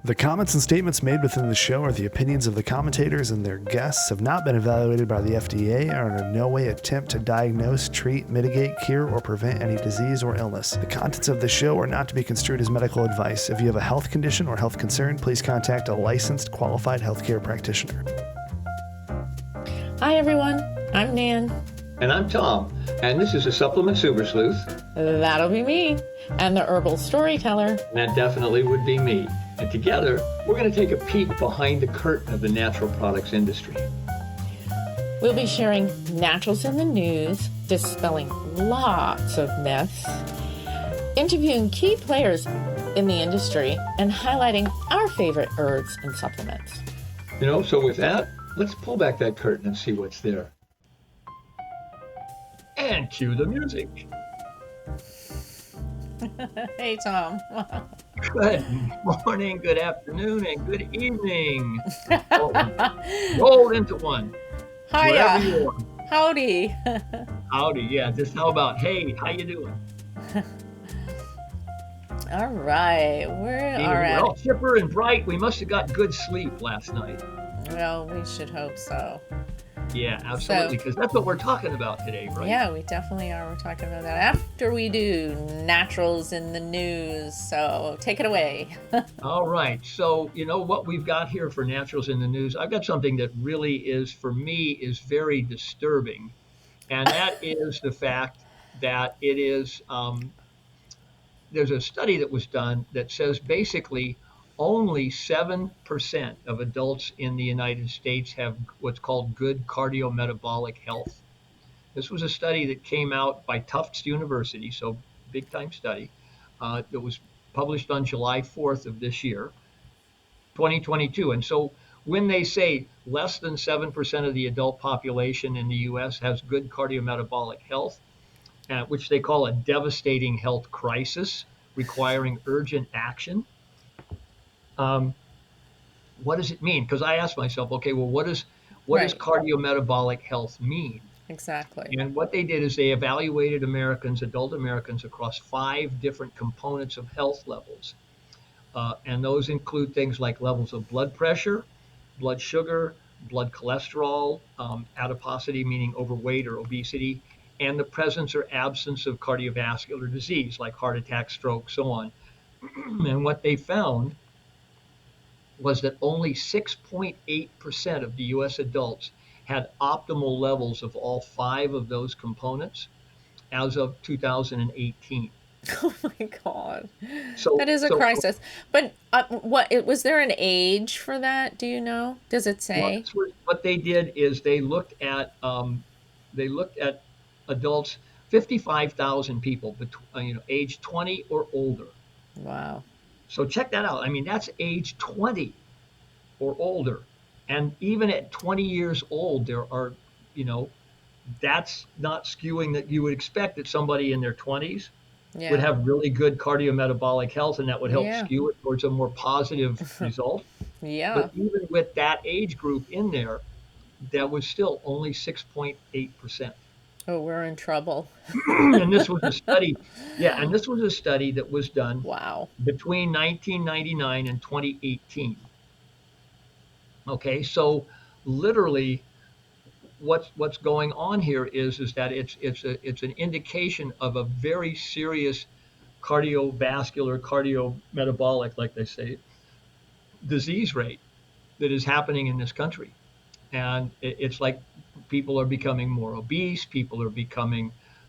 The comments and statements made within the show are the opinions of the commentators and their guests, have not been evaluated by the FDA, and are in no way attempt to diagnose, treat, mitigate, cure, or prevent any disease or illness. The contents of the show are not to be construed as medical advice. If you have a health condition or health concern, please contact a licensed, qualified healthcare practitioner. Hi, everyone. I'm Nan. And I'm Tom, and this is a Supplement Super Sleuth. That'll be me. And the herbal storyteller. And that definitely would be me. And together, we're going to take a peek behind the curtain of the natural products industry. We'll be sharing naturals in the news, dispelling lots of myths, interviewing key players in the industry, and highlighting our favorite herbs and supplements. So with that, let's pull back that curtain and see what's there. And cue the music. Hey, Tom. Good morning, good afternoon, and good evening. Roll into one. Hiya. Howdy. Howdy, yeah. Just how about, hey, how you doing? All right. We're all chipper and bright. We must have got good sleep last night. Well, we should hope so. Yeah, absolutely, because that's what we're talking about today, right? Yeah, we definitely are. We're talking about that after we do naturals in the news. So take it away. All right. So, what we've got here for naturals in the news, I've got something that really is, for me, is very disturbing. And that is the fact that it is, there's a study that was done that says basically only 7% of adults in the United States have what's called good cardiometabolic health. This was a study that came out by Tufts University, so big time study, that was published on July 4th of this year, 2022. And so when they say less than 7% of the adult population in the US has good cardiometabolic health, which they call a devastating health crisis requiring urgent action, what does it mean? Because I asked myself, okay, well, what does cardiometabolic health mean? Exactly. And what they did is they evaluated adult Americans across 5 different components of health levels. And those include things like levels of blood pressure, blood sugar, blood cholesterol, adiposity, meaning overweight or obesity, and the presence or absence of cardiovascular disease like heart attack, stroke, so on. And what they found was that only 6.8% of the U.S. adults had optimal levels of all 5 of those components as of 2018. Oh my God. That is a crisis. But was there an age for that? Do you know? Does it say? Well, what they did is they looked at adults, 55,000 people, age 20 or older. Wow. So check that out. I mean, that's age 20 or older. And even at 20 years old, there are, that's not skewing that you would expect that somebody in their 20s would have really good cardiometabolic health, and that would help skew it towards a more positive result. Yeah. But even with that age group in there, that was still only 6.8%. Oh, we're in trouble. And this was a study. Yeah, and this was a study that was done between 1999 and 2018. Okay, so literally what's going on here is that it's an indication of a very serious cardiovascular, cardiometabolic, like they say, disease rate that is happening in this country. And it's like people are becoming more obese,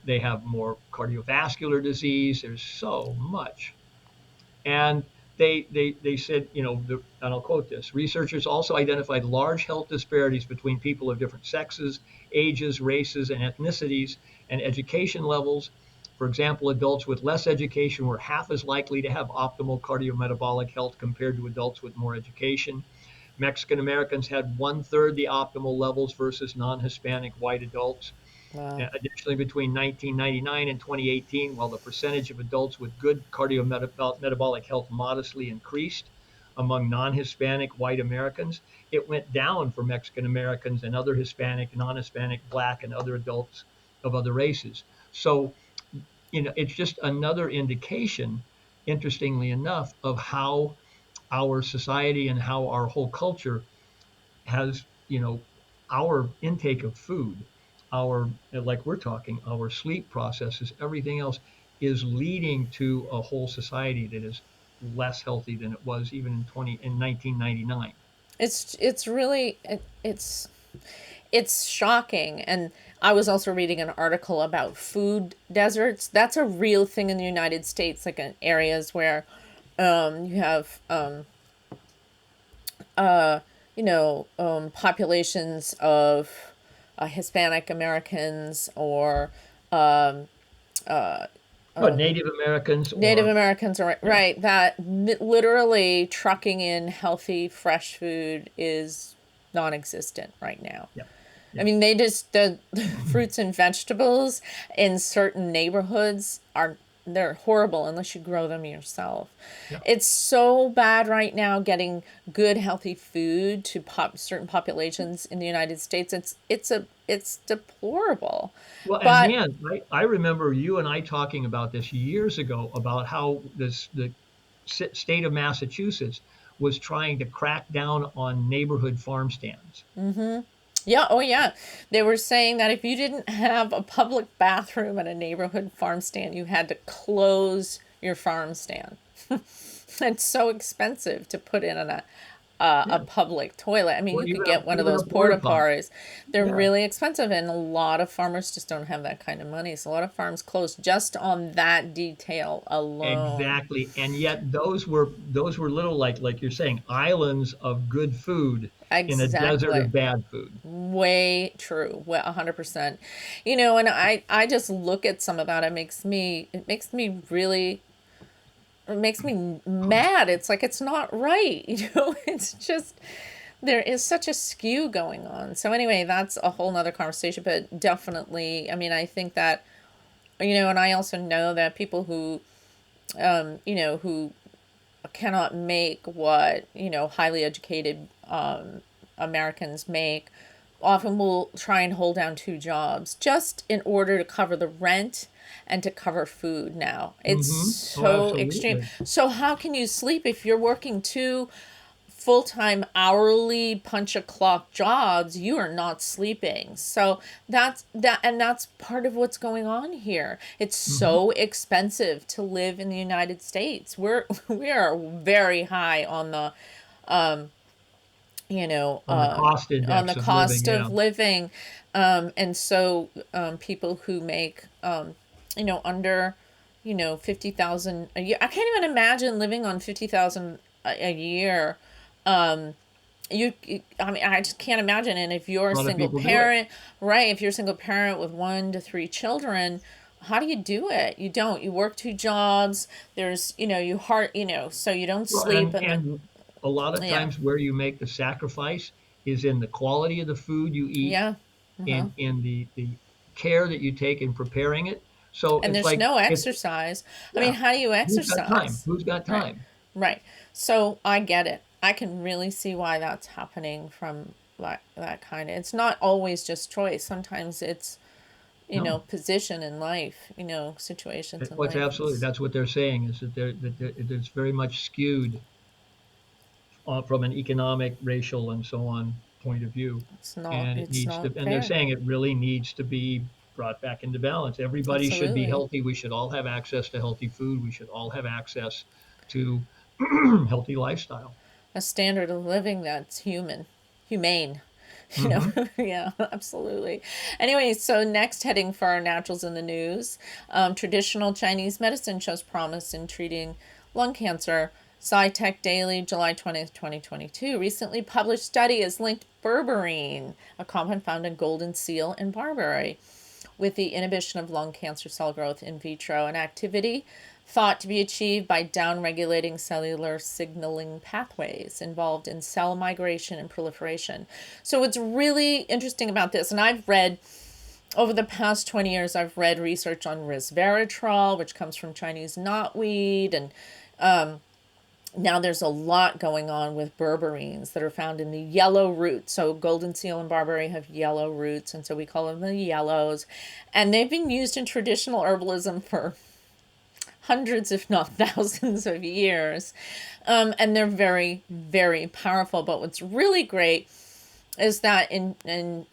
they have more cardiovascular disease. There's so much. And they said, and I'll quote this, researchers also identified large health disparities between people of different sexes, ages, races, and ethnicities, and education levels. For example, adults with less education were half as likely to have optimal cardiometabolic health compared to adults with more education. Mexican Americans had 1/3 the optimal levels versus non-Hispanic white adults. Wow. Additionally, between 1999 and 2018, while the percentage of adults with good cardiometabolic health modestly increased among non-Hispanic white Americans, it went down for Mexican Americans and other Hispanic, non-Hispanic, Black, and other adults of other races. So, it's just another indication, interestingly enough, of how our society and how our whole culture has, our intake of food, our, like we're talking, our sleep processes, everything else is leading to a whole society that is less healthy than it was even in 1999. It's really it's shocking. And I was also reading an article about food deserts. That's a real thing in the United States, like in areas where you have populations of Hispanic Americans or But Native Americans Native or Americans are yeah, right, that literally trucking in healthy fresh food is non-existent right now. yeah, I yeah, mean, they just the fruits and vegetables in certain neighborhoods are they're horrible unless you grow them yourself. yeah. It's so bad right now getting good healthy food to certain populations in the United States. It's deplorable. Well, and But man, I remember you and I talking about this years ago about how the state of Massachusetts was trying to crack down on neighborhood farm stands. yeah, oh yeah. They were saying that if you didn't have a public bathroom at a neighborhood farm stand, you had to close your farm stand. It's so expensive to put in a Yeah, public toilet. I mean, or you could even get one of even a those porta porta potty. potties. They're Yeah, really expensive, and a lot of farmers just don't have that kind of money. So a lot of farms close just on that detail alone. exactly. And yet those were little, like you're saying, islands of good food in a desert Exactly. of bad food. Way true. Well, 100%. And I just look at some of that. It makes me mad. It's like it's not right. It's just there is such a skew going on. So anyway, that's a whole nother conversation. But definitely, I mean, I think that and I also know that people who cannot make what highly educated Americans make often will try and hold down two jobs just in order to cover the rent and to cover food now. It's Oh, so extreme. absolutely. So how can you sleep if you're working two full-time hourly punch a clock jobs? You are not sleeping. So that's part of what's going on here. It's Hmm. so expensive to live in the United States. We are very high on the you know, On the cost on the index of living, cost yeah. of living. And so people who make, under, 50,000 a year. I can't even imagine living on 50,000 a year. Um, I mean, I just can't imagine. And if you're A a lot of single people do it. parent, right? If you're a single parent with 1 to 3 children, how do you do it? You don't. You work two jobs. There's, so you don't Well, sleep, and then and a lot of yeah, times where you make the sacrifice is in the quality of the food you eat, yeah. Uh-huh. in the care that you take in preparing it. So And it's there's like no it's exercise. I mean, yeah, how do you who's got time? exercise? Who's got Right, time? right. So I get it. I can really see why that's happening from that kind of. It's not always just choice. Sometimes it's No. position in life. Situations in What's life. absolutely that's what they're saying is that it's very much skewed from an economic, racial, and so on point of view. It's not. And it It's needs to, not and they're fair. saying it really needs to be brought back into balance. Everybody should be Absolutely. healthy. We should all have access to healthy food. We should all have access to healthy lifestyle. A standard of living that's humane. Hmm. Yeah, absolutely. Anyway, so next heading for our naturals in the news, traditional Chinese medicine shows promise in treating lung cancer. SciTech Daily, July 20th, 2022. Recently published study has linked berberine, a compound found in golden seal and barberry, with the inhibition of lung cancer cell growth in vitro, an activity thought to be achieved by downregulating cellular signaling pathways involved in cell migration and proliferation. So what's really interesting about this, and I've read over the past 20 years, I've read research on resveratrol, which comes from Chinese knotweed, and now there's a lot going on with berberines that are found in the yellow roots. So golden seal and barberry have yellow roots, and so we call them the yellows. And they've been used in traditional herbalism for hundreds, if not thousands of years. And they're very, very powerful. But what's really great is that in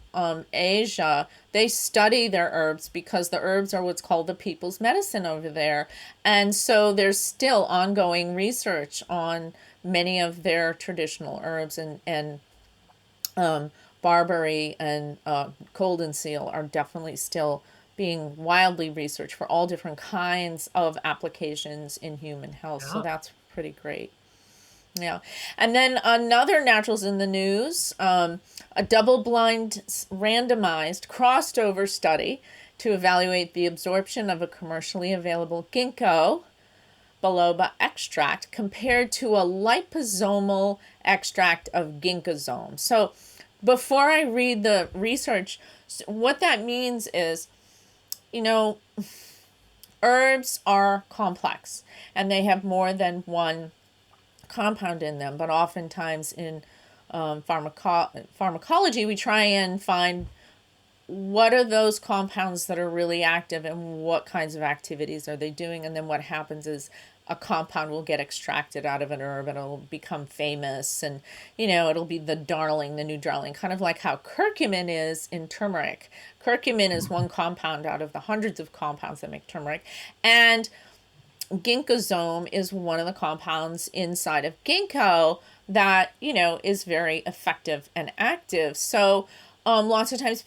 Asia, they study their herbs because the herbs are what's called the people's medicine over there. And so there's still ongoing research on many of their traditional herbs, and barberry and golden seal are definitely still being wildly researched for all different kinds of applications in human health. So Yeah. that's pretty great. Yeah. And then another naturals in the news, a double-blind, randomized, crossed-over study to evaluate the absorption of a commercially available ginkgo biloba extract compared to a liposomal extract of ginkgosome. So before I read the research, what that means is, herbs are complex and they have more than one compound in them, but oftentimes in pharmacology, we try and find what are those compounds that are really active and what kinds of activities are they doing. And then what happens is a compound will get extracted out of an herb and it'll become famous, and it'll be the new darling, kind of like how curcumin is in turmeric. Curcumin is one compound out of the hundreds of compounds that make turmeric, and ginkgosome is one of the compounds inside of ginkgo that is very effective and active. So lots of times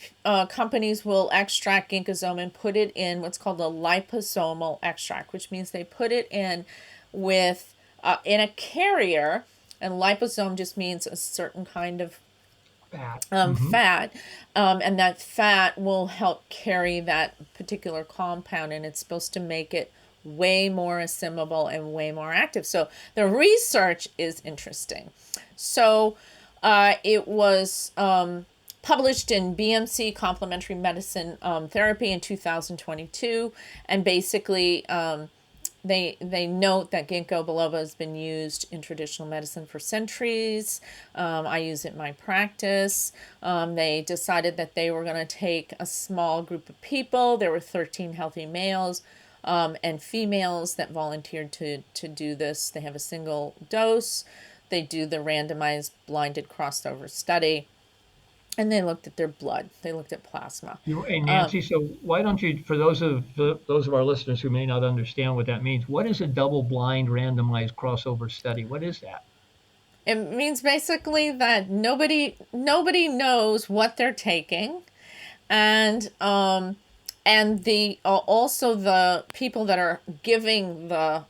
companies will extract ginkgosome and put it in what's called a liposomal extract, which means they put it in with in a carrier, and liposome just means a certain kind of Fat. fat, and that fat will help carry that particular compound, and it's supposed to make it way more assimilable and way more active. So the research is interesting. So it was published in BMC Complementary Medicine Therapy in 2022, and basically they note that ginkgo biloba has been used in traditional medicine for centuries. I use it in my practice. They decided that they were going to take a small group of people. There were 13 healthy males and females that volunteered to do this. They have a single dose. They do the randomized blinded crossover study. And they looked at their blood. They looked at plasma. Hey, Nancy, so why don't you, for those of our listeners who may not understand what that means, what is a double-blind randomized crossover study? What is that? It means basically that nobody knows what they're taking, and the also the people that are giving the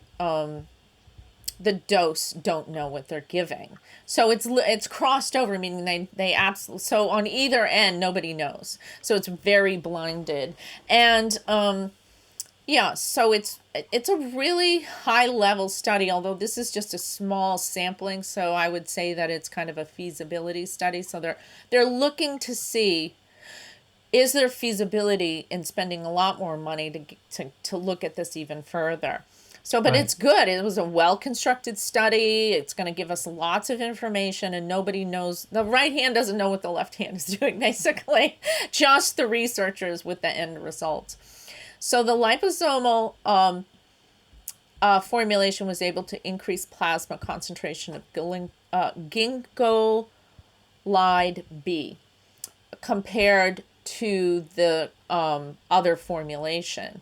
dose don't know what they're giving. So it's crossed over, meaning they absolutely, so on either end nobody knows. So it's very blinded, and so it's a really high level study. Although this is just a small sampling, so I would say that it's kind of a feasibility study. So they're looking to see, is there feasibility in spending a lot more money to look at this even further. So, but It's good. It was a well-constructed study. It's going to give us lots of information, and nobody knows. The right hand doesn't know what the left hand is doing, basically. Just the researchers with the end results. So the liposomal formulation was able to increase plasma concentration of ginkgo B compared to the other formulation.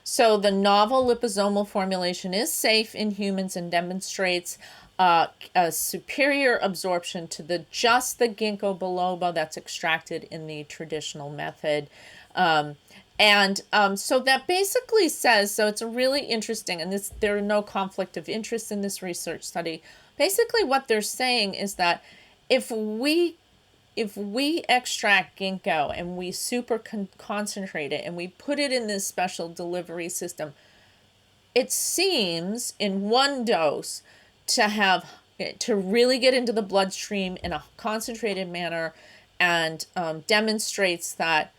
So the novel liposomal formulation is safe in humans and demonstrates a superior absorption to just the ginkgo biloba that's extracted in the traditional method. So that basically says, so it's really interesting, and there are no conflict of interest in this research study. Basically what they're saying is that if we extract ginkgo and we super concentrate it and we put it in this special delivery system, it seems in one dose to really get into the bloodstream in a concentrated manner, and demonstrates that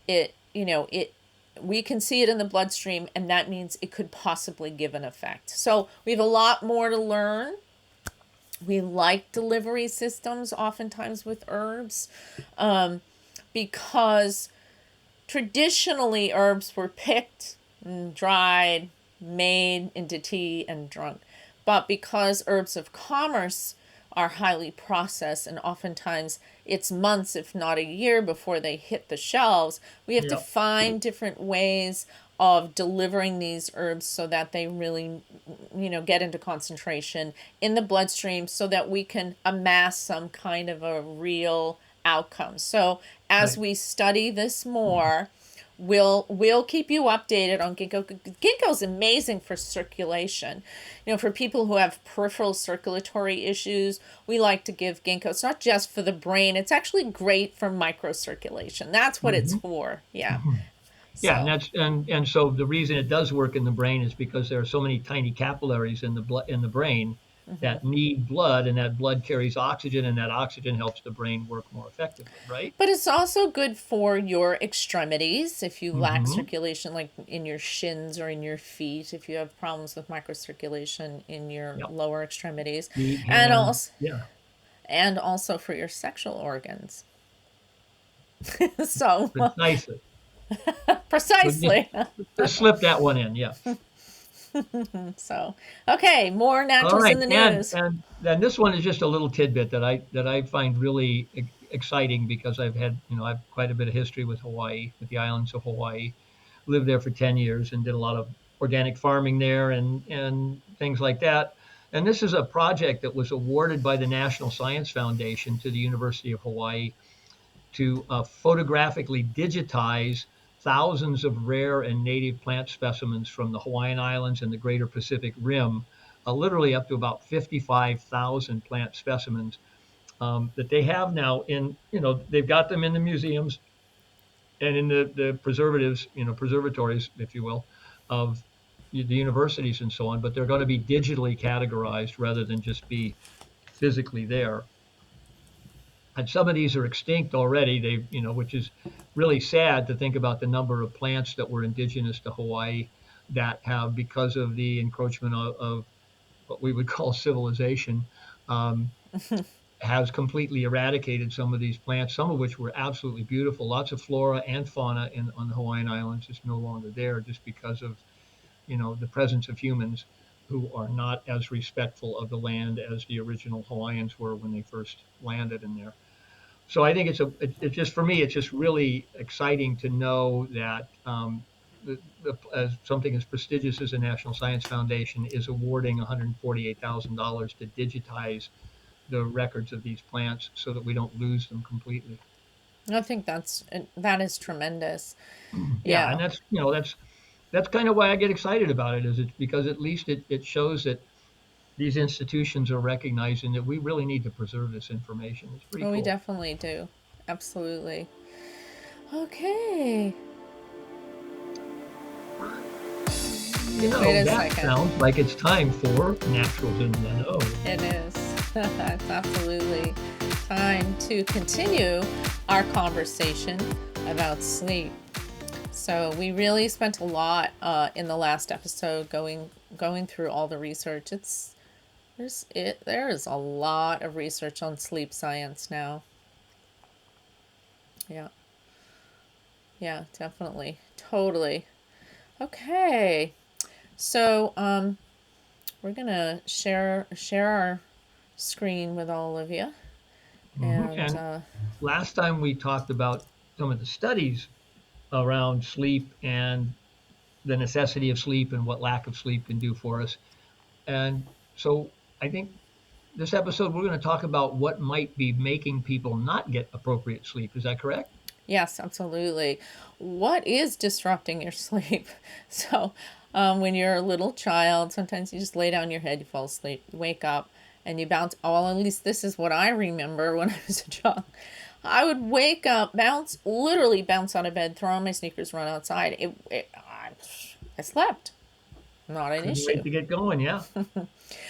we can see it in the bloodstream, and that means it could possibly give an effect. So we have a lot more to learn. We like delivery systems oftentimes with herbs because traditionally herbs were picked and dried, made into tea and drunk. But because herbs of commerce are highly processed, and oftentimes it's months, if not a year, before they hit the shelves, we have to Yep. find different ways of delivering these herbs so that they really, get into concentration in the bloodstream so that we can amass some kind of a real outcome. So as Right. we study this more, we'll keep you updated on ginkgo. Ginkgo is amazing for circulation. For people who have peripheral circulatory issues, we like to give ginkgo. It's not just for the brain, it's actually great for microcirculation. That's what it's Hmm. for. Yeah. Yeah, and So, that's and so the reason it does work in the brain is because there are so many tiny capillaries in the blood in the brain that need blood, and that blood carries oxygen, and that oxygen helps the brain work more effectively, right? but it's also good for your extremities if you lack Hmm. circulation, like in your shins or in your feet, if you have problems with microcirculation in your Yep. lower extremities, Feet, and hands, also yeah. and also for your sexual organs. So, Precisely. So precisely. just slip that one in, yeah. So, okay, more All naturals right, in the and news. and then this one is just a little tidbit that I find really exciting because I've quite a bit of history with Hawaii, with the islands of Hawaii. Lived there for 10 years and did a lot of organic farming there and things like that. And this is a project that was awarded by the National Science Foundation to the University of Hawaii to photographically digitize thousands of rare and native plant specimens from the Hawaiian Islands and the greater Pacific Rim, literally up to about 55,000 plant specimens that they have now they've got them in the museums and in the preservatories, if you will, of the universities and so on, but they're going to be digitally categorized rather than just be physically there. And some of these are extinct already. Which is really sad to think about the number of plants that were indigenous to Hawaii that have, because of the encroachment of what we would call civilization, um, has completely eradicated some of these plants, some of which were absolutely beautiful. Lots of flora and fauna on the Hawaiian Islands is no longer there just because of the presence of humans who are not as respectful of the land as the original Hawaiians were when they first landed in there. So I think it's just for me, it's just really exciting to know that as something as prestigious as the National Science Foundation is awarding $148,000 to digitize the records of these plants so that we don't lose them completely. I think that is tremendous. Yeah, Yeah. and that's kind of why I get excited about it, is it's because at least it shows that these institutions are recognizing that we really need to preserve this information. It's pretty Well, we cool. definitely do. Absolutely. Okay. Wait a That second. sounds like it's time for Naturals in the Know. It is. It's absolutely time to continue our conversation about sleep. So we really spent a lot in the last episode going through all the research. There is a lot of research on sleep science now. Yeah. Yeah, definitely. Totally. Okay. So we're gonna share our screen with all of you, and And last time we talked about some of the studies around sleep and the necessity of sleep and what lack of sleep can do for us. And so I think this episode we're going to talk about what might be making people not get appropriate sleep. Is that correct? yes, absolutely. What is disrupting your sleep? So, when you're a little child, sometimes you just lay down your head, you fall asleep, you wake up, and you bounce. Oh, at least this is what I remember when I was a child. I would wake up, literally bounce out of bed, throw on my sneakers, run outside. I slept. Not an Couldn't issue. wait to get going. Yeah.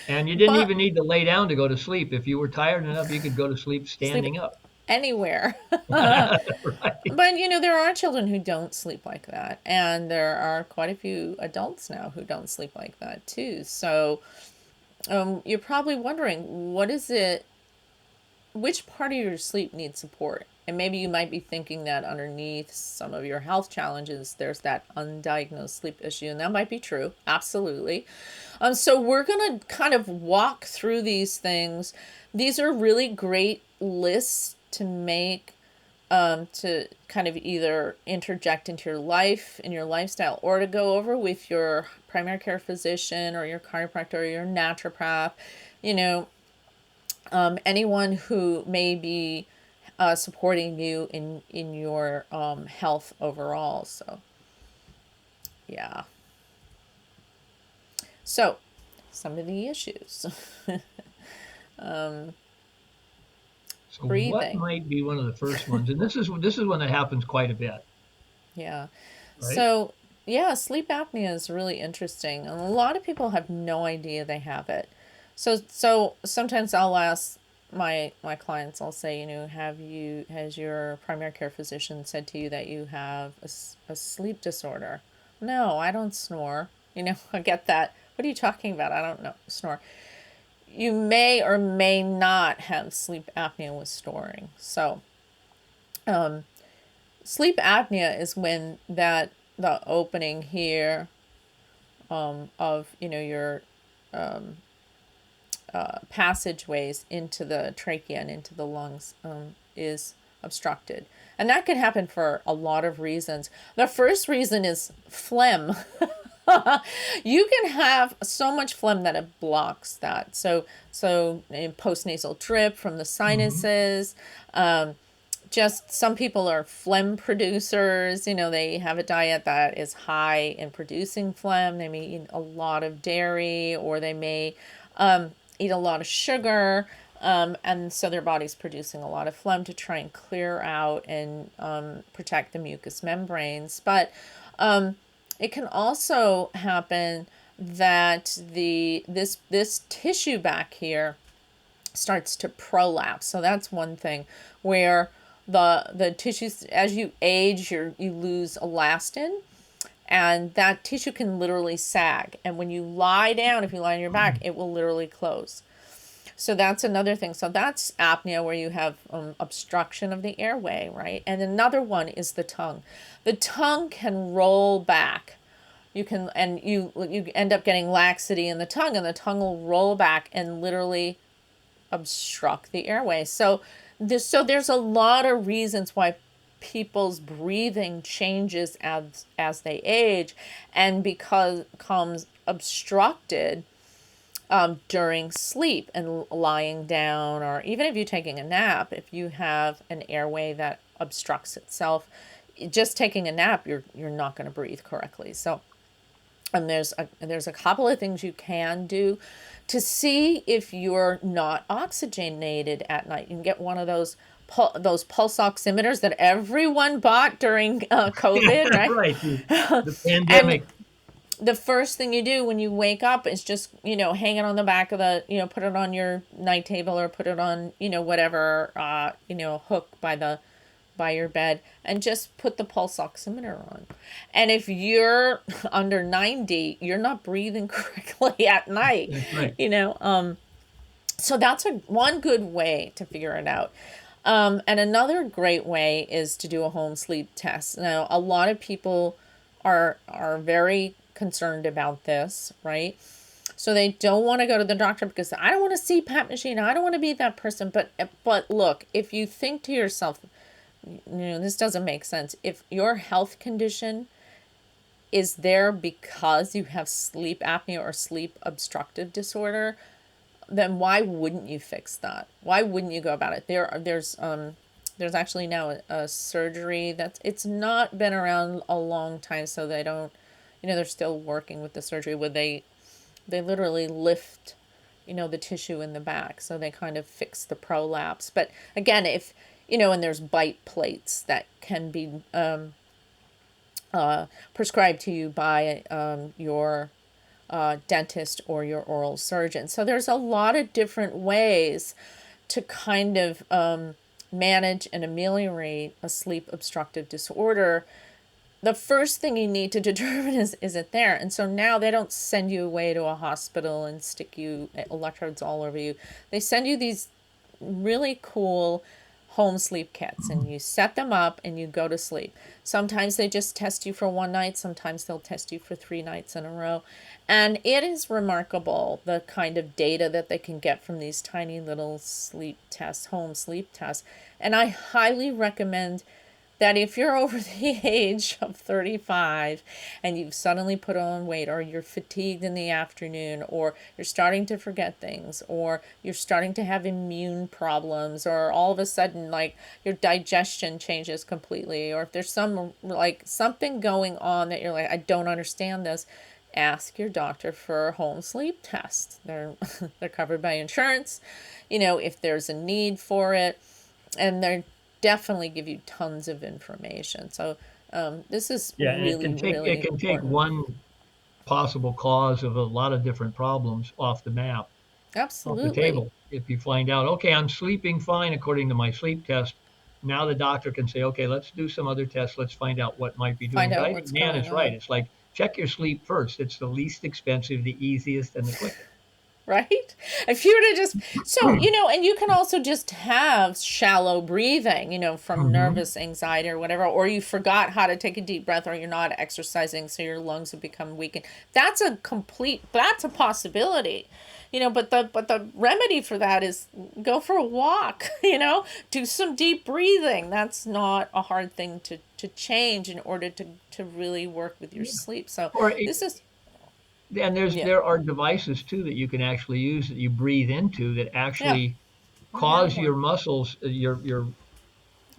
And you didn't But even need to lay down to go to sleep. If you were tired enough, you could go to sleep sleep standing up. anywhere. Right. But there are children who don't sleep like that, and there are quite a few adults now who don't sleep like that too. So you're probably wondering, what is it? Which part of your sleep needs support? And maybe you might be thinking that underneath some of your health challenges, there's that undiagnosed sleep issue, and that might be true. Absolutely. So we're going to kind of walk through these things. These are really great lists to make, to kind of either interject into your life, in your lifestyle, or to go over with your primary care physician or your chiropractor or your naturopath, anyone who may be supporting you in your health overall. So, yeah. So, some of the issues. So what Breathing. might be one of the first ones? And this is one that happens quite a bit, Yeah. right? So, yeah, sleep apnea is really interesting. And a lot of people have no idea they have it. So sometimes I'll ask my clients, I'll say, has your primary care physician said to you that you have a sleep disorder? No, I don't snore. I get that. What are you talking about? I don't know, snore. You may or may not have sleep apnea with snoring. So, sleep apnea is when the opening here of your passageways into the trachea and into the lungs is obstructed. And that can happen for a lot of reasons. The first reason is phlegm. You can have so much phlegm that it blocks that. So postnasal drip from the Hmm. sinuses. Just some people are phlegm producers. They have a diet that is high in producing phlegm. They may eat a lot of dairy, or they may eat a lot of sugar. And so their body's producing a lot of phlegm to try and clear out and protect the mucous membranes. But it can also happen that this tissue back here starts to prolapse. So that's one thing where the tissues, as you age, you lose elastin, and that tissue can literally sag. And when you lie down, if you lie on your back, it will literally close. So that's another thing. So that's apnea, where you have obstruction of the airway, right? And another one is the tongue. The tongue can roll back. You end up getting laxity in the tongue, and the tongue will roll back and literally obstruct the airway. So there's a lot of reasons why people's breathing changes as they age, and becomes obstructed during sleep and lying down, or even if you're taking a nap. If you have an airway that obstructs itself, just taking a nap, you're not going to breathe correctly. So, and there's a couple of things you can do to see if you're not oxygenated at night. You can get one of those pulse oximeters that everyone bought during COVID, right? Right. The And pandemic. the first thing you do when you wake up is just, hang it on the back of put it on your night table, or put it on, whatever, hook by your bed, and just put the pulse oximeter on. And if you're under 90, you're not breathing correctly at night, That's right. So that's one good way to figure it out. And another great way is to do a home sleep test. Now, a lot of people are very concerned about this, right? So they don't want to go to the doctor because I don't want a CPAP machine. I don't want to be that person. But look, if you think to yourself, this doesn't make sense. If your health condition is there because you have sleep apnea or sleep obstructive disorder, then why wouldn't you fix that? Why wouldn't you go about it? There's actually now a surgery it's not been around a long time, so they don't, they're still working with the surgery where they literally lift, the tissue in the back. So they kind of fix the prolapse. But again, if, and there's bite plates that can be prescribed to you by your dentist or your oral surgeon. So there's a lot of different ways to kind of manage and ameliorate a sleep obstructive disorder. The first thing you need to determine is it there? And so now they don't send you away to a hospital and stick you electrodes all over you. They send you these really cool home sleep kits, and you set them up and you go to sleep. Sometimes they just test you for one night, sometimes they'll test you for 3 nights in a row. And it is remarkable the kind of data that they can get from these tiny little sleep tests, home sleep tests. And I highly recommend that if you're over the age of 35 and you've suddenly put on weight, or you're fatigued in the afternoon, or you're starting to forget things, or you're starting to have immune problems, or all of a sudden like your digestion changes completely, or if there's something going on that you're like, I don't understand this, ask your doctor for a home sleep test. They're covered by insurance, if there's a need for it, and they're definitely give you tons of information. So this is Yeah, and really, really it can take important. one possible cause of a lot of different problems off the map, off the Absolutely. table. If you find out, okay, I'm sleeping fine according to my sleep test, now the doctor can say, okay, let's do some other tests. Let's find out what might be Find doing. But out I think what's Nan going is right. on. It's like check your sleep first. It's the least expensive, the easiest, and the quickest. Right? If you were to just, so, and you can also just have shallow breathing, from Hmm. nervous anxiety or whatever, or you forgot how to take a deep breath, or you're not exercising, so your lungs have become weakened. That's a possibility. But the remedy for that is go for a walk, do some deep breathing. That's not a hard thing to change in order to really work with your Yeah. sleep. So Or this is, and yeah, there are devices too that you can actually use that you breathe into that yeah, actually I have cause your one. muscles, chest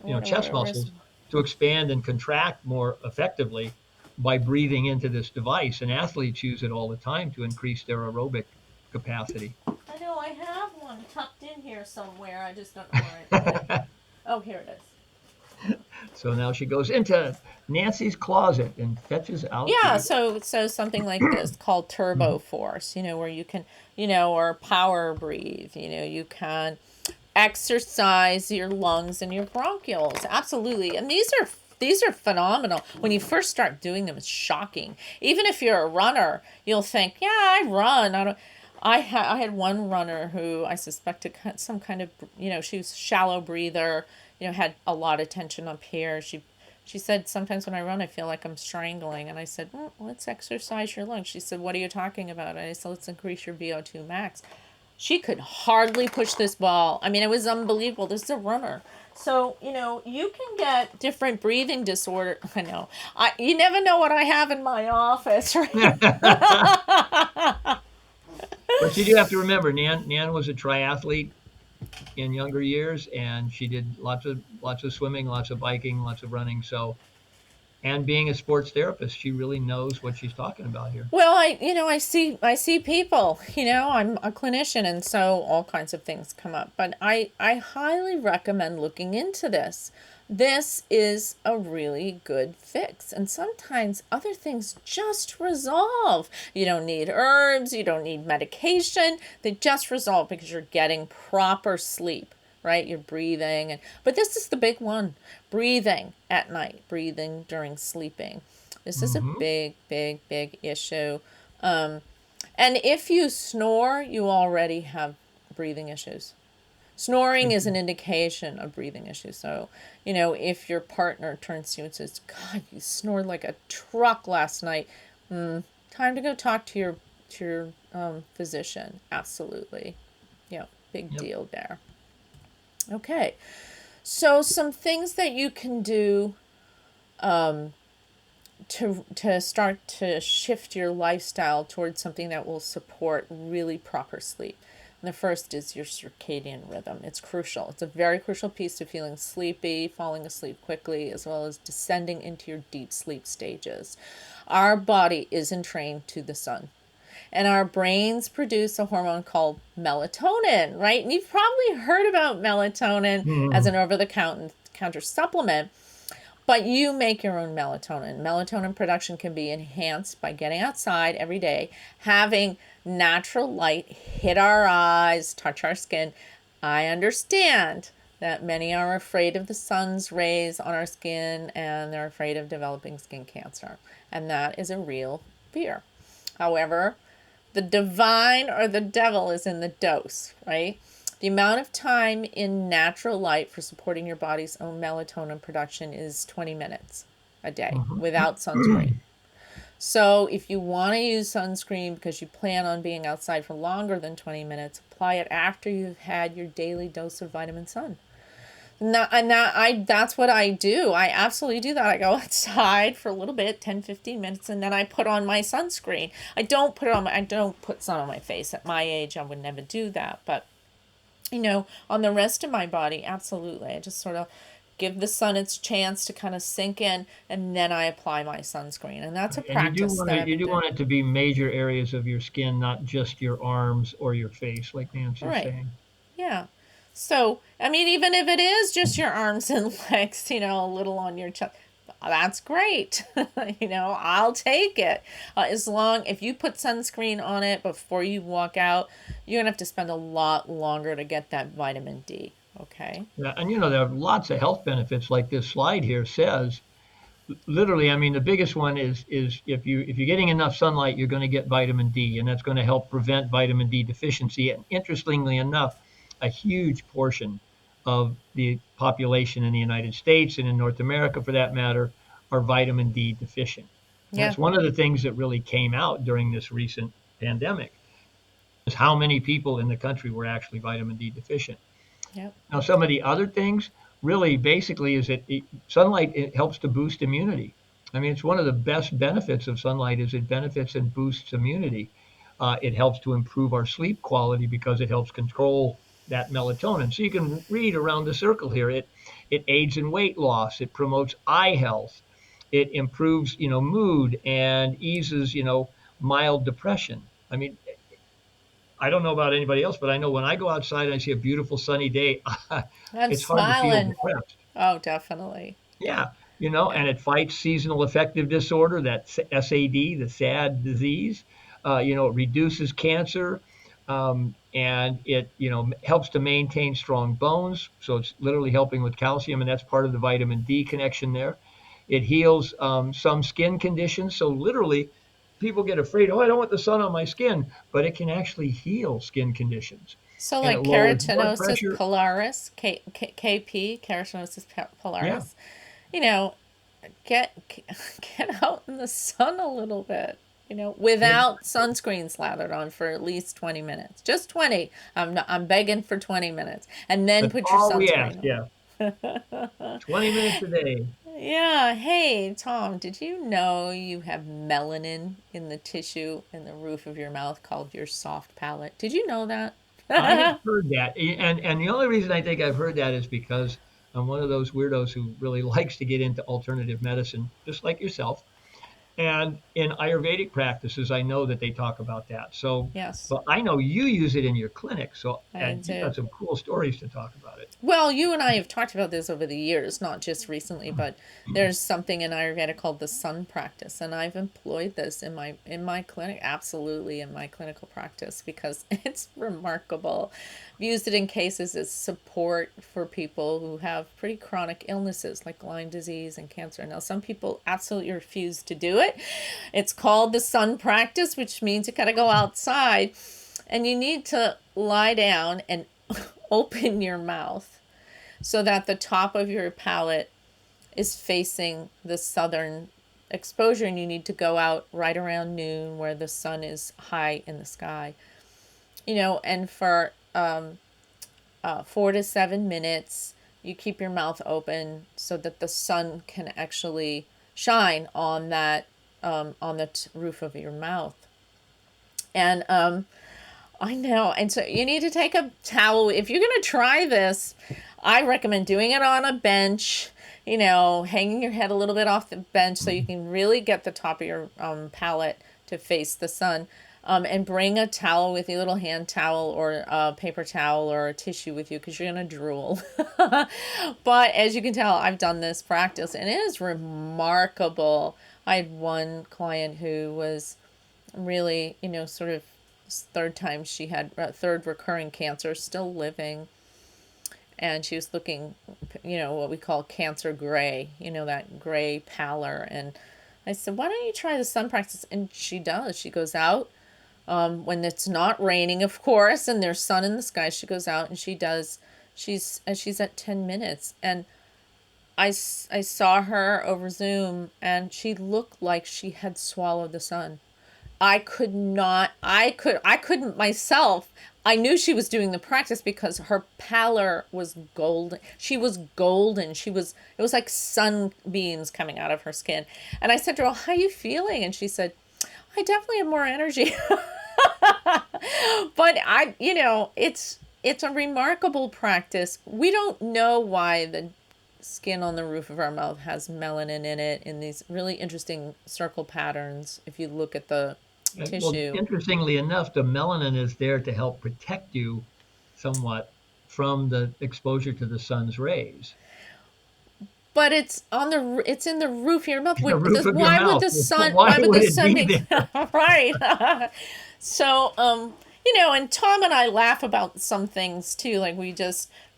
Where's muscles to expand and contract more effectively by breathing into this device. And athletes use it all the time to increase their aerobic capacity. I know I have one tucked in here somewhere. I just don't know where I put it. Oh, here it is. So now she goes into Nancy's closet and fetches out Yeah, the. so something like this called turbo force, where you can, or power breathe, you can exercise your lungs and your bronchioles. Absolutely. And these are phenomenal. When you first start doing them, it's shocking. Even if you're a runner, you'll think, yeah, I run. I had one runner who I suspected some kind of, she was a shallow breather, had a lot of tension up here. She said, sometimes when I run, I feel like I'm strangling. And I said, well, let's exercise your lungs. She said, what are you talking about? And I said, let's increase your VO2 max. She could hardly push this ball. I mean, it was unbelievable. This is a runner. So, you can get different breathing disorder. I know. You never know what I have in my office, right? But you do have to remember, Nan was a triathlete in younger years, and she did lots of swimming, lots of biking, lots of running. So, and being a sports therapist, she really knows what she's talking about here. Well, I see people, I'm a clinician, and so all kinds of things come up. But I highly recommend looking into this. This is a really good fix. And sometimes other things just resolve. You don't need herbs, you don't need medication. They just resolve because you're getting proper sleep, right? You're breathing, but this is the big one. Breathing at night, breathing during sleeping. This is a Hmm. big, big, big issue. Um, and if you snore, you already have breathing issues. Snoring is an indication of breathing issues. So, if your partner turns to you and says, God, you snored like a truck last night, time to go talk to your physician. Absolutely. Big Yep. deal there. Okay. So, some things that you can do to start to shift your lifestyle towards something that will support really proper sleep. And the first is your circadian rhythm. It's crucial. It's a very crucial piece to feeling sleepy, falling asleep quickly, as well as descending into your deep sleep stages. Our body isn't trained to the sun. And our brains produce a hormone called melatonin, right? And you've probably heard about melatonin as Hmm. an over the counter supplement. But you make your own melatonin. Melatonin production can be enhanced by getting outside every day, having natural light hit our eyes, touch our skin. I understand that many are afraid of the sun's rays on our skin and they're afraid of developing skin cancer. And that is a real fear. However, the divine or the devil is in the dose, right? The amount of time in natural light for supporting your body's own melatonin production is 20 minutes a day without sunscreen. So if you want to use sunscreen because you plan on being outside for longer than 20 minutes, apply it after you've had your daily dose of vitamin sun. That's what I do. I absolutely do that. I go outside for a little bit, 10, 15 minutes, and then I put on my sunscreen. I don't put sun on my face. At my age, I would never do that. But, on the rest of my body, absolutely. I just sort of give the sun its chance to kind of sink in, and then I apply my sunscreen. And that's a And you do practice want that to I've you been do doing. want it to be major areas of your skin, not just your arms or your face, like Nancy's Right. saying. Yeah. So, I mean, even if it is just your arms and legs, a little on your chest, that's great. I'll take it. If you put sunscreen on it before you walk out, you're going to have to spend a lot longer to get that vitamin D. Okay. Yeah, and there are lots of health benefits, like this slide here says. Literally, I mean, the biggest one is if you're getting enough sunlight, you're going to get vitamin D, and that's going to help prevent vitamin D deficiency. And interestingly enough, a huge portion of the population in the United States and in North America, for that matter, are vitamin D deficient. And Yeah. that's one of the things that really came out during this recent pandemic, is how many people in the country were actually vitamin D deficient. Yep. Now, some of the other things really basically is that sunlight, it helps to boost immunity. I mean, it's one of the best benefits of sunlight is it benefits and boosts immunity. It helps to improve our sleep quality because it helps control that melatonin. So you can read around the circle here. It aids in weight loss. It promotes eye health. It improves, mood and eases, mild depression. I mean, I don't know about anybody else, but I know when I go outside and I see a beautiful sunny day, I'm it's hard to feel smiling. depressed. Oh, definitely. Yeah, Yeah. and it fights seasonal affective disorder, that SAD, the SAD disease. It reduces cancer, and it, helps to maintain strong bones. So it's literally helping with calcium, and that's part of the vitamin D connection there. It heals some skin conditions. So literally, people get afraid, oh, I don't want the sun on my skin, but it can actually heal skin conditions, So, and it like lowers blood keratinosis pressure. pilaris, KP, keratinosis Yeah. pilaris, you know, get get out in the sun a little bit, without Exactly. sunscreen slathered on for at least 20 minutes. Just 20. I'm begging for 20 minutes. And then That's put your all we ask. sunscreen Yeah. on. 20 minutes a day. Yeah. Hey, Tom, did you know you have melanin in the tissue in the roof of your mouth called your soft palate? Did you know that? I have heard that, and the only reason I think I've heard that is because I'm one of those weirdos who really likes to get into alternative medicine, just like yourself. And in Ayurvedic practices, I know that they talk about that. So, Yes, but I know you use it in your clinic, so I and you've do. got some cool stories to talk about it. Well, you and I have talked about this over the years, not just recently, but there's something in Ayurveda called the sun practice, and I've employed this in my clinic, absolutely in my clinical practice because it's remarkable. I've used it in cases as support for people who have pretty chronic illnesses like Lyme disease and cancer. Now, some people absolutely refuse to do it. It's called the sun practice, which means you got to go outside and you need to lie down and open your mouth so that the top of your palate is facing the southern exposure, and you need to go out right around noon where the sun is high in the sky, and for 4 to 7 minutes you keep your mouth open so that the sun can actually shine on that on the roof of your mouth. And I know. And so you need to take a towel. If you're going to try this, I recommend doing it on a bench, hanging your head a little bit off the bench so you can really get the top of your palate to face the sun. And bring a towel with you, a little hand towel or a paper towel or a tissue with you because you're going to drool. But as you can tell, I've done this practice and it is remarkable. I had one client who was really, sort of third recurring cancer, still living, and she was looking, what we call cancer gray, that gray pallor. And I said, why don't you try the sun practice? And she does. She goes out When it's not raining, of course, and there's sun in the sky, she goes out and she's at 10 minutes. And I saw her over Zoom and she looked like she had swallowed the sun. I couldn't myself. I knew she was doing the practice because her pallor was golden. She was golden. It was like sunbeams coming out of her skin. And I said to her, how are you feeling? And she said, I definitely have more energy. But it's a remarkable practice. We don't know why the skin on the roof of our mouth has melanin in it in these really interesting circle patterns if you look at the Well, tissue. interestingly enough, the melanin is there to help protect you somewhat from the exposure to the sun's rays. But it's in the roof of your mouth. The roof of your Why would mouth. the sun Why why would would the it sun be be there? right? So and Tom and I laugh about some things too. Like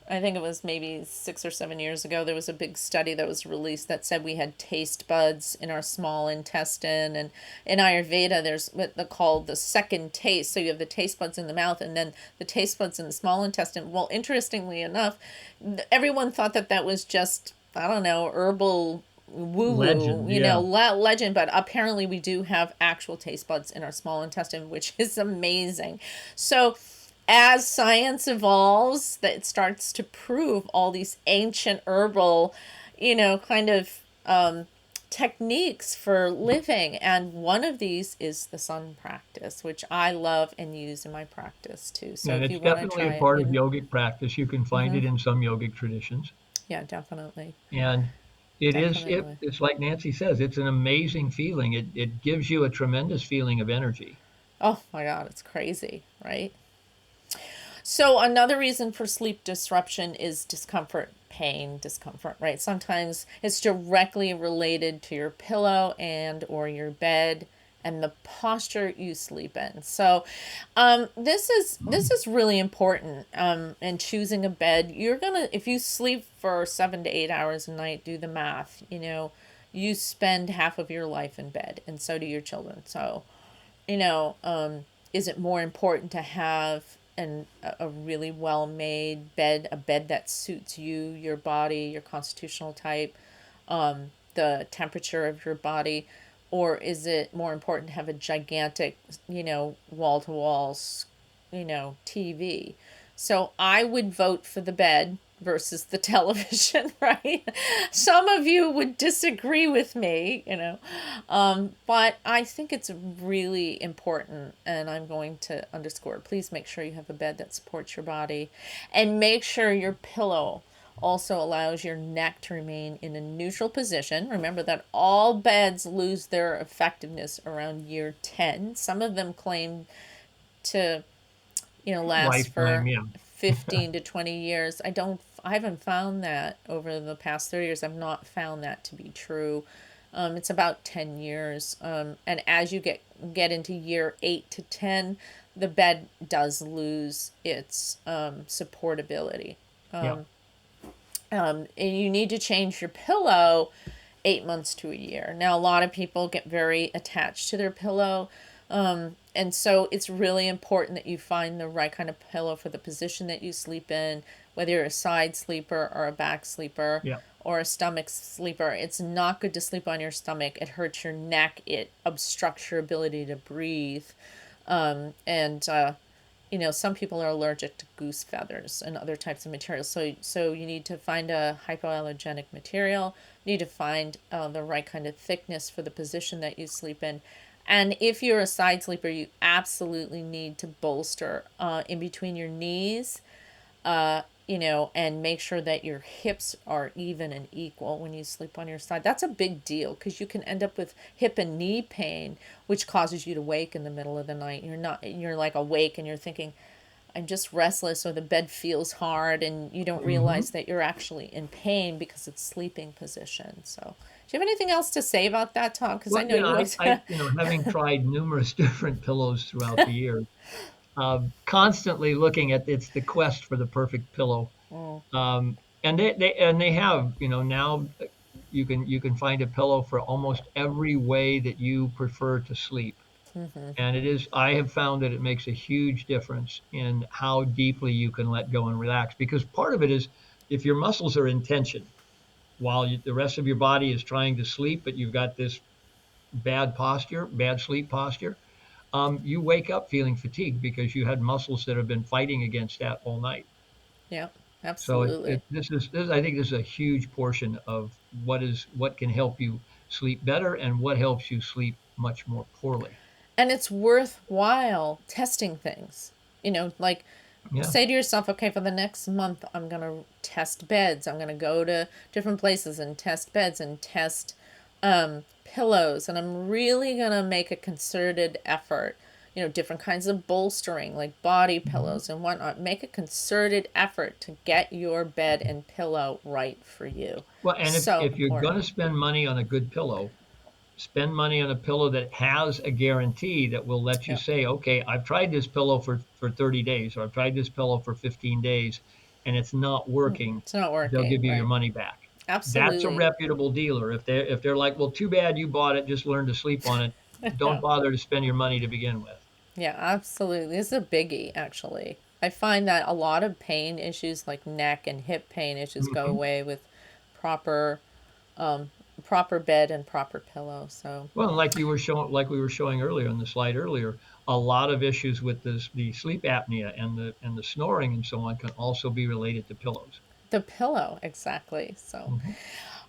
I think it was maybe 6 or 7 years ago, there was a big study that was released that said we had taste buds in our small intestine. And in Ayurveda, there's what they call the second taste. So you have the taste buds in the mouth and then the taste buds in the small intestine. Well, interestingly enough, everyone thought that that was just, I don't know, herbal woo woo, Legend, yeah. legend, but apparently we do have actual taste buds in our small intestine, which is amazing. So, as science evolves, that it starts to prove all these ancient herbal, kind of techniques for living. And one of these is the sun practice, which I love and use in my practice too. So And if it's you want to definitely a try it, part of yogic practice. You can find it in some yogic traditions. yeah, definitely, And definitely. it's like Nancy says, it's an amazing feeling. It gives you a tremendous feeling of energy. Oh my God, it's crazy, right? So another reason for sleep disruption is discomfort, pain, discomfort, right? Sometimes it's directly related to your pillow and or your bed and the posture you sleep in. So this is really important. In choosing a bed, if you sleep for 7 to 8 hours a night, do the math. You spend half of your life in bed, and so do your children. So you know, is it more important to have a really well made bed, a bed that suits you, your body, your constitutional type, the temperature of your body, or is it more important to have a gigantic, wall to walls, TV? So I would vote for the bed versus the television, right? Some of you would disagree with me, but I think it's really important, and I'm going to underscore. Please make sure you have a bed that supports your body, and make sure your pillow also allows your neck to remain in a neutral position. Remember that all beds lose their effectiveness around year 10. Some of them claim to last Lifetime, for yeah. 15 to 20 years. I haven't found that over the past 30 years. I've not found that to be true. It's about 10 years. And as you get into year 8 to 10, the bed does lose its supportability. Yeah. And you need to change your pillow 8 months to a year. Now, a lot of people get very attached to their pillow. And so it's really important that you find the right kind of pillow for the position that you sleep in, whether you're a side sleeper or a back sleeper Yeah. or a stomach sleeper. It's not good to sleep on your stomach. It hurts your neck. It obstructs your ability to breathe. And some people are allergic to goose feathers and other types of materials. So you need to find a hypoallergenic material. You need to find the right kind of thickness for the position that you sleep in. And if you're a side sleeper, you absolutely need to bolster in between your knees, and make sure that your hips are even and equal when you sleep on your side. That's a big deal because you can end up with hip and knee pain, which causes you to wake in the middle of the night. You're like awake and you're thinking, I'm just restless, or the bed feels hard, and you don't hmm realize that you're actually in pain because it's sleeping position. So, do you have anything else to say about that, Tom? Because I Well, know you always. having tried numerous different pillows throughout the years, constantly looking at it's the quest for the perfect pillow. Mm, And they have, now you can find a pillow for almost every way that you prefer to sleep. And I have found that it makes a huge difference in how deeply you can let go and relax. Because part of it is if your muscles are in tension while the rest of your body is trying to sleep, but you've got this bad posture, bad sleep posture, you wake up feeling fatigued because you had muscles that have been fighting against that all night. Yeah, So absolutely. I think this is a huge portion of what can help you sleep better and what helps you sleep much more poorly. And it's worthwhile testing things. Like, Yeah. say to yourself, okay, for the next month, I'm going to test beds. I'm going to go to different places and test beds and test pillows. And I'm really going to make a concerted effort. Different kinds of bolstering, like body Mhm. pillows and whatnot. Make a concerted effort to get your bed and pillow right for you. Well, and So if you're going important. to spend money on a good pillow, spend money on a pillow that has a guarantee that will let you Yeah, say, okay, I've tried this pillow for 30 days or I've tried this pillow for 15 days and it's not working. it's not They'll working, give you your right? money back. That's a Absolutely. reputable dealer. If they're like, well, too bad you bought it, just learn to sleep on it. Don't bother to spend your money to begin with. Yeah, absolutely. This is a biggie, actually. I find that a lot of pain issues, like neck and hip pain issues, go Mhm. away with proper, um, proper bed and proper pillow. So, Well, like we were showing earlier on the slide earlier, a lot of issues with the sleep apnea and the snoring and so on can also be related to pillows. the pillow, exactly. So,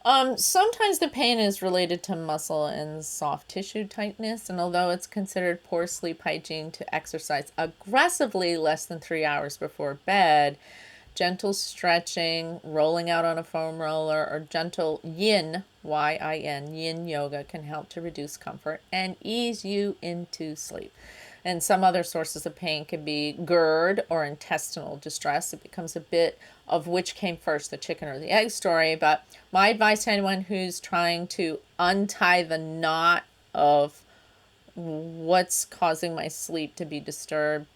Mhm. sometimes the pain is related to muscle and soft tissue tightness, and although it's considered poor sleep hygiene to exercise aggressively less than 3 hours before bed, gentle stretching, rolling out on a foam roller, or gentle yin, Y-I-N, yin yoga can help to reduce comfort and ease you into sleep. And some other sources of pain can be GERD or intestinal distress. It becomes a bit of which came first, the chicken or the egg story. But my advice to anyone who's trying to untie the knot of what's causing my sleep to be disturbed,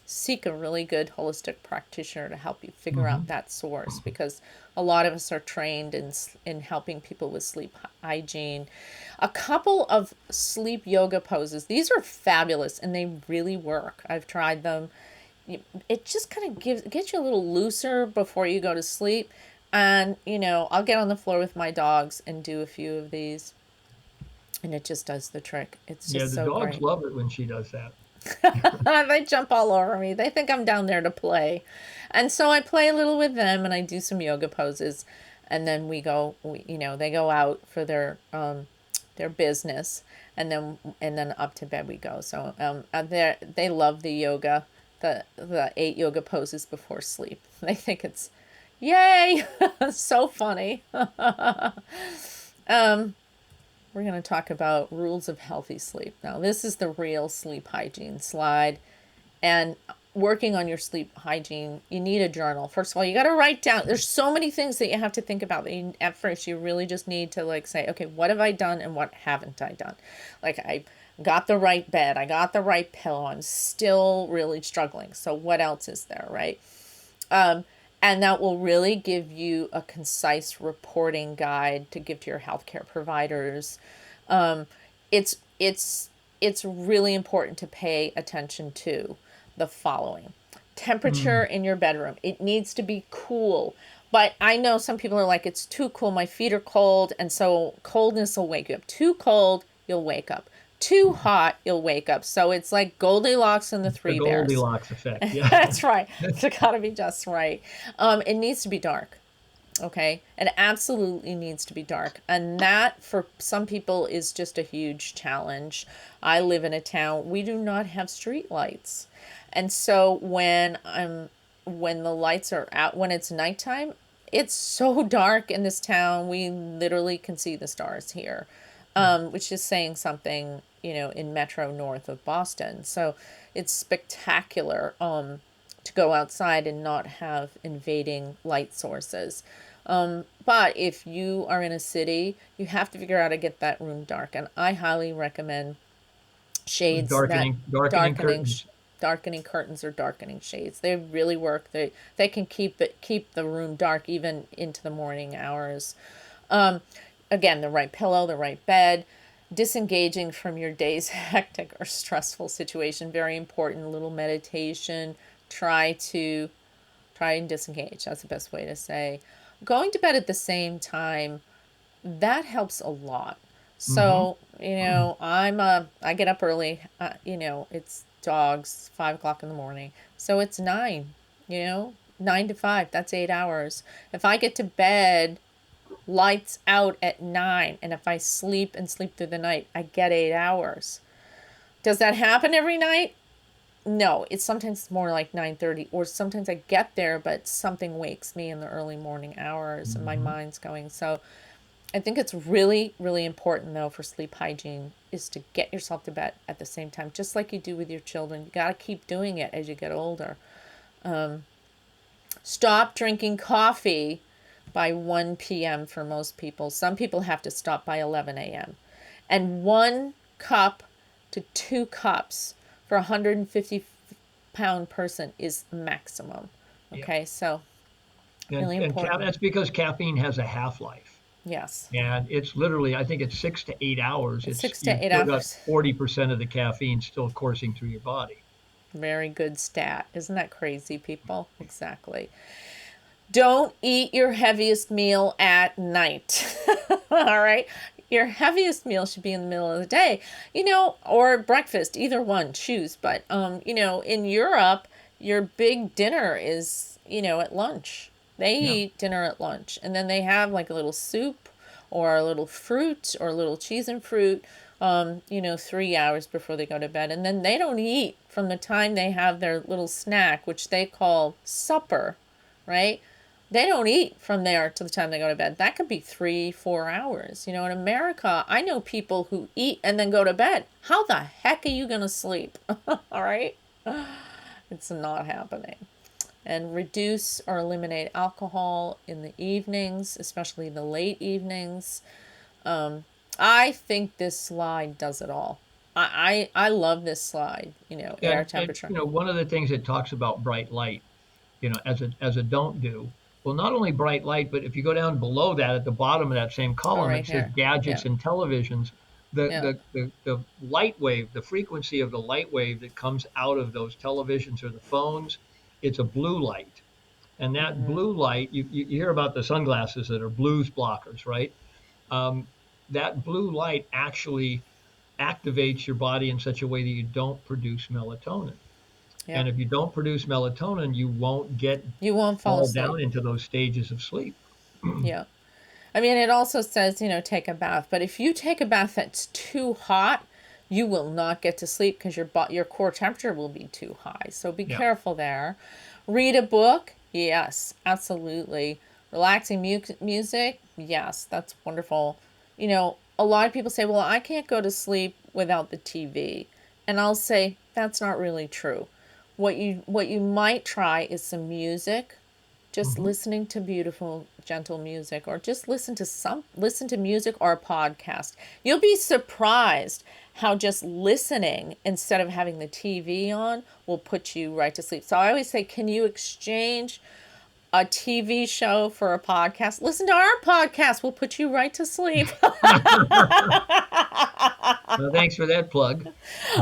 seek a really good holistic practitioner to help you figure out Mhm. that source, because a lot of us are trained in helping people with sleep hygiene. A couple of sleep yoga poses. These are fabulous and they really work. I've tried them. It just kind of gets you a little looser before you go to sleep. And I'll get on the floor with my dogs and do a few of these, and it just does the trick. It's Yeah, just the so dogs great. love it when she does that. They jump all over me. They think I'm down there to play. And so I play a little with them and I do some yoga poses. And then they go out for their business, and then up to bed we go. So they love the yoga, the 8 yoga poses before sleep. They think it's yay, so funny. We're going to talk about rules of healthy sleep. Now, this is the real sleep hygiene slide. And working on your sleep hygiene, you need a journal. First of all, you got to write down. There's so many things that you have to think about. At first, you really just need to say, okay, what have I done and what haven't I done? Like, I got the right bed, I got the right pillow. I'm still really struggling. So what else is there, right? And that will really give you a concise reporting guide to give to your healthcare providers. It's it's it's really important to pay attention to the following: temperature Mm. in your bedroom. It needs to be cool. But I know some people are like, it's too cool. My feet are cold, and so coldness will wake you up. Too cold, you'll wake up. Too hot, you'll wake up. So it's like Goldilocks and the The Three Bears. Goldilocks effect. Yeah. That's right. It's got to be just right. It needs to be dark. Okay. It absolutely needs to be dark. And that for some people is just a huge challenge. I live in a town, we do not have street lights. And so when the lights are out, when it's nighttime, it's so dark in this town. We literally can see the stars here, Yeah. which is saying something, in Metro north of Boston. So it's spectacular to go outside and not have invading light sources. But if you are in a city, you have to figure out how to get that room dark. And I highly recommend shades that Darkening darkening curtains. darkening curtains or darkening shades. They really work. They can keep the room dark even into the morning hours. Again, the right pillow, the right bed. disengaging from your day's hectic or stressful situation. Very important. A little meditation. Try and disengage. That's the best way to say. Going to bed at the same time, that helps a lot. Mm-hmm. So, I get up early. It's dogs, 5 o'clock in the morning. So it's 9 to 5. That's 8 hours. If I get to bed lights out at 9, and if I sleep through the night, I get 8 hours. Does that happen every night? No, it's sometimes more like 9:30, or sometimes I get there, but something wakes me in the early morning hours and my Mm-hmm. mind's going. So I think it's really, really important, though, for sleep hygiene is to get yourself to bed at the same time, just like you do with your children. You got to keep doing it as you get older. Stop drinking coffee by 1 p.m. for most people. Some people have to stop by 11 a.m. And 1 cup to 2 cups for a 150-pound person is maximum. Yeah. Okay, so And, really and important. that's because caffeine has a half-life. Yes, And it's literally, I think it's 6 to 8 hours. it's It's six to you've eight still got hours. 40% of the caffeine still coursing through your body. Very good stat. Isn't that crazy, people? Exactly. Don't eat your heaviest meal at night. All right. Your heaviest meal should be in the middle of the day, or breakfast, either one, choose. But, in Europe, your big dinner is, at lunch. They Yeah. eat dinner at lunch, and then they have like a little soup or a little fruit or a little cheese and fruit, 3 hours before they go to bed. And then they don't eat from the time they have their little snack, which they call supper, right? They don't eat from there to the time they go to bed. That could be 3, 4 hours. In America, I know people who eat and then go to bed. How the heck are you going to sleep? All right? It's not happening. And reduce or eliminate alcohol in the evenings, especially the late evenings. I think this slide does it all. I love this slide, air And temperature. one of the things it talks about bright light, as a don't do. Well, not only bright light, but if you go down below that at the bottom of that same Oh, column, right it says here. Yeah, gadgets and televisions. The, yeah. the light wave, the frequency of the light wave that comes out of those televisions or the phones, it's a blue light. And that Mm-hmm. blue light, you hear about the sunglasses that are blues blockers, right? Um, that blue light actually activates your body in such a way that you don't produce melatonin. Yeah. And if you don't produce melatonin, you won't You won't fall fall asleep. down into those stages of sleep. Yeah. I mean, it also says, take a bath. But if you take a bath that's too hot, you will not get to sleep because your core temperature will be too high. So be Yeah. careful there. Read a book. Yes, absolutely. Relaxing music. Yes, that's wonderful. A lot of people say, well, I can't go to sleep without the TV. And I'll say, that's not really true. What you might try is some music, just Hmm. listening to beautiful gentle music, or just listen to music or a podcast. You'll be surprised how just listening instead of having the TV on will put you right to sleep. So I always say, can you exchange a TV show for a podcast? Listen to our podcast, we'll put you right to sleep. Well, thanks for that plug.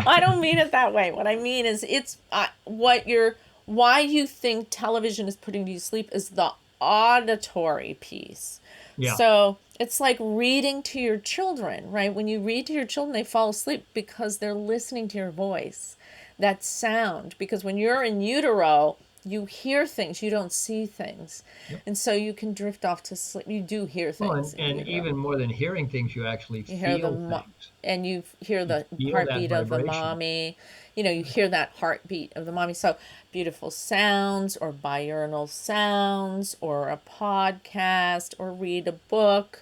I don't mean it that way. What I mean is, it's why you think television is putting you to sleep is the auditory piece. Yeah. So it's like reading to your children, right? When you read to your children, they fall asleep because they're listening to your voice, that sound. Because when you're in utero, you hear things, you don't see things. Yep. And so you can drift off to sleep. You do hear Well, things in and utero. even more than hearing things, you actually You hear feel things. and you hear You the feel that heartbeat of the vibration. mommy. You hear that heartbeat of the mommy. So beautiful sounds, or binaural sounds, or a podcast, or read a book.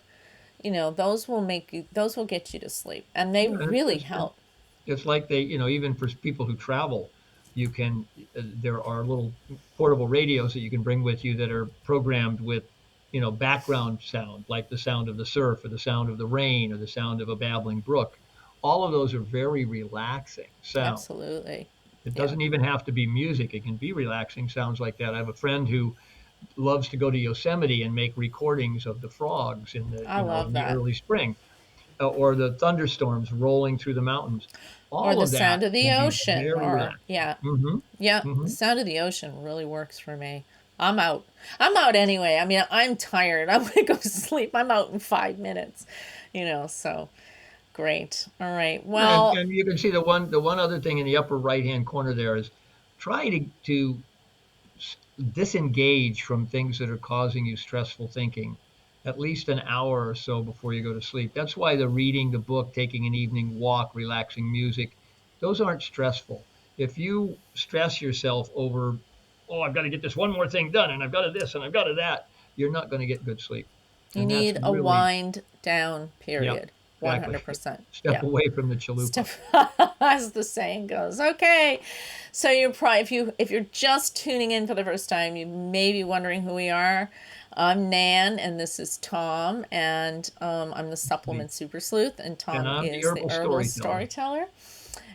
Those will get you to sleep, and they Yeah, and really help. it's like even for people who travel, there are little portable radios that you can bring with you that are programmed with, background sound, like the sound of the surf or the sound of the rain or the sound of a babbling brook. All of those are very relaxing sounds. Absolutely. It Yeah. doesn't even have to be music. It can be relaxing sounds like that. I have a friend who loves to go to Yosemite and make recordings of the frogs in the, I love in the that. early spring. or the thunderstorms rolling through the mountains. Or All the of that sound of the can be ocean, very or relaxing. yeah, Mm-hmm. yeah, the Mm-hmm. sound of the ocean really works for me. I'm out. I'm out anyway. I mean, I'm tired. I'm gonna go to sleep. I'm out in 5 minutes. So great. All right. Well, And you can see the one other thing in the upper right hand corner there is try to disengage from things that are causing you stressful thinking at least an hour or so before you go to sleep. That's why the reading the book, taking an evening walk, relaxing music, those aren't stressful. If you stress yourself over, oh, I've got to get this one more thing done and I've got to this and I've got to that, you're not going to get good sleep. you And that's need a really, wind down yeah, period. exactly. 100%. Step Yeah. away from the chalupa. Stuff, as the saying goes. Okay, so you're probably if you're just tuning in for the first time, you may be wondering who we are. I'm Nan, and this is Tom, and I'm the supplement super sleuth, and And Tom I'm the is the herbal herbal storyteller. storyteller,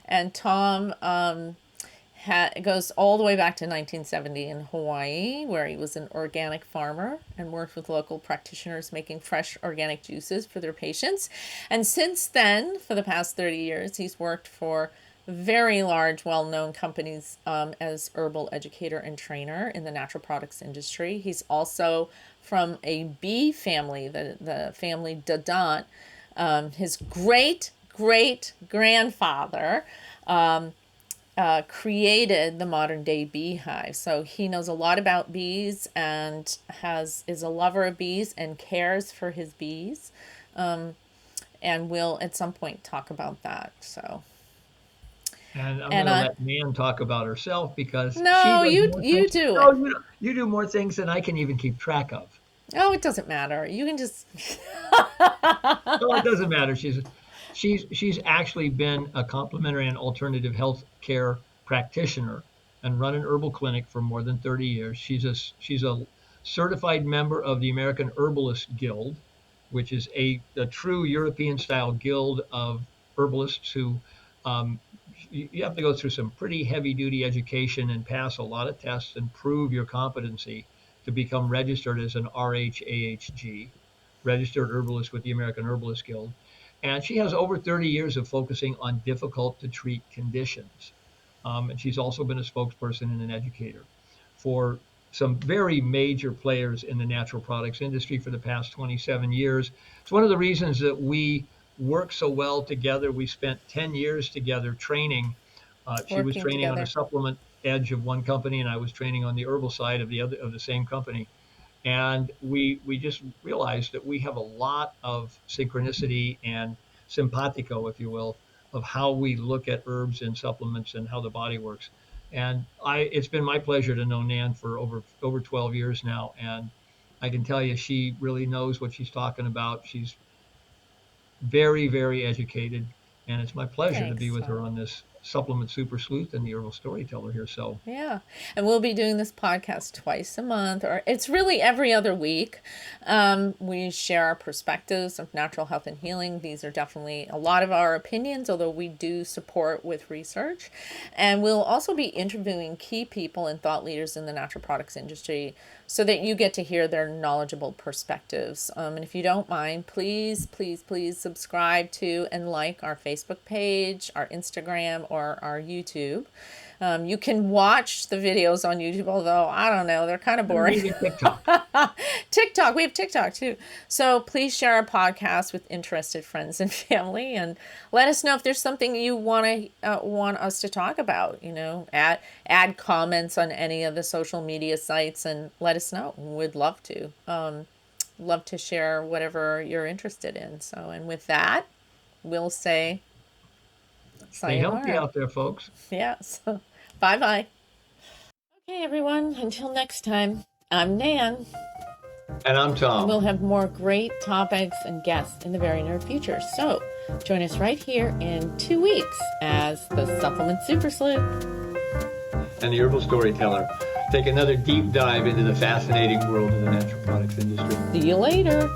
and Tom goes all the way back to 1970 in Hawaii, where he was an organic farmer and worked with local practitioners making fresh organic juices for their patients. And since then, for the past 30 years, he's worked for very large, well-known companies as herbal educator and trainer in the natural products industry. He's also from a bee family, the family Dadant. His great grandfather created the modern day beehive. So he knows a lot about bees and is a lover of bees and cares for his bees. And we'll at some point talk about that. So, And I'm going and to let Nan talk about herself because she no, does you more you things. do No, it. you do more things than I can even keep track of. Oh, it doesn't matter. You can just No, it doesn't matter. She's actually been a complementary and alternative health care practitioner and run an herbal clinic for more than 30 years. She's a certified member of the American Herbalist Guild, which is a true European style guild of herbalists who um, you have to go through some pretty heavy duty education and pass a lot of tests and prove your competency to become registered as an RHAHG, registered herbalist with the American Herbalist Guild. And she has over 30 years of focusing on difficult to treat conditions. And she's also been a spokesperson and an educator for some very major players in the natural products industry for the past 27 years. It's one of the reasons that we work so well together. We spent 10 years together training. She was working training on the together. supplement edge of one company, and I was training on the herbal side of the same company. And we just realized that we have a lot of synchronicity and simpatico, if you will, of how we look at herbs and supplements and how the body works. And it's been my pleasure to know Nan for over 12 years now, and I can tell you she really knows what she's talking about. She's very, very educated, and it's my pleasure to be Thanks, with her Tom. on this supplement super sleuth and the herbal storyteller here. So Yeah. And we'll be doing this podcast twice a month, or it's really every other week. We share our perspectives of natural health and healing. These are definitely a lot of our opinions, although we do support with research. And we'll also be interviewing key people and thought leaders in the natural products industry so that you get to hear their knowledgeable perspectives. And if you don't mind, please subscribe to and like our Facebook page, our Instagram, or our YouTube. You can watch the videos on YouTube, although I don't know, they're kind of boring. maybe TikTok. TikTok, we have TikTok too. So please share our podcast with interested friends and family, and let us know if there's something you want us to talk about. Add comments on any of the social media sites, and let us know. We'd love to share whatever you're interested in. So, and with that, we'll say Stay healthy sayonara. out there, folks. Yes. Bye. Okay, everyone. Until next time, I'm Nan. And I'm Tom. We'll have more great topics and guests in the very near future. So join us right here in 2 weeks as the Supplement Super Sleuth. And the herbal storyteller take another deep dive into the fascinating world of the natural products industry. See you later.